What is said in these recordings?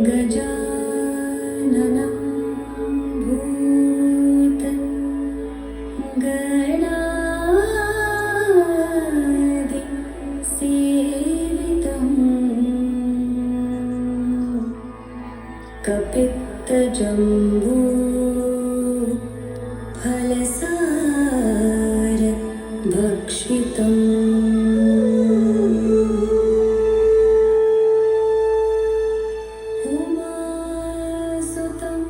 गजाननं भूतगणादिसेवितं कपित्तजम्बू फलसार भक्षितम् उमासुतं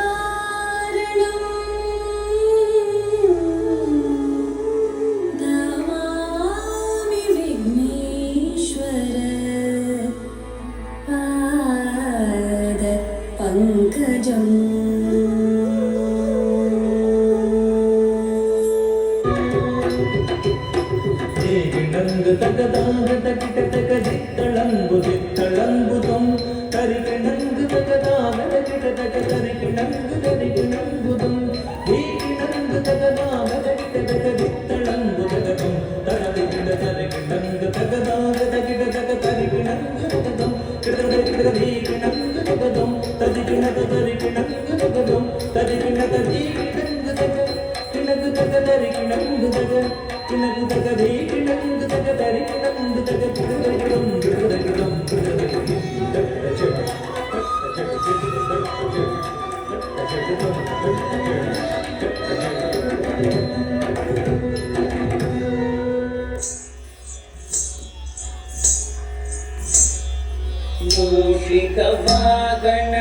शोकविनाशकारणं नमामि विघ्नेश्वर पादपङ्कजम् ನಂಗು ತಗದಾಗ ತಕಿಟತಕ ದಿತ್ತಳಂಬು ದಿತ್ತಳಂಬುದಂ ತರಿಗೆ ನಂಗು ತಗದಾಗ ತಕಿಟತಕ ತರಿಗೆ ನಂಗುದಂ ಹೀಗೆ ನಂಗು ತಗದಾಗ ತಕಿಟತಕ ದಿತ್ತಳಂಬು ತಗದಂ ತರದಿಗಿಡ ತರಿಗೆ ನಂಗು ತಗದಾಗ ತಕಿಟತಕ ತರಿಗೆ ನಂಗುದಂ ಕಿಡದೀಗೆ ನಂಗು ತಗದಂ ತದಿಗಿಣದ ತರಿಗೆ ನಂಗುದಂ ತದಿಗಿಣದ ದೀಗೆ ನಂಗು ತಗ ಕಿಣಗು ತಗ ತರಿಗೆ ನಂಗುದಗ ಕಿಣಗು ತಗ ದೀಗೆ ನಂಗು ತಗ ತರಿಗೆ ನಂಗು ತಗ ಕಿಡದಗಿಡಂ ಕಿಡದಗಿಡಂ ಮೂಷಿಕ ವಾಗಣ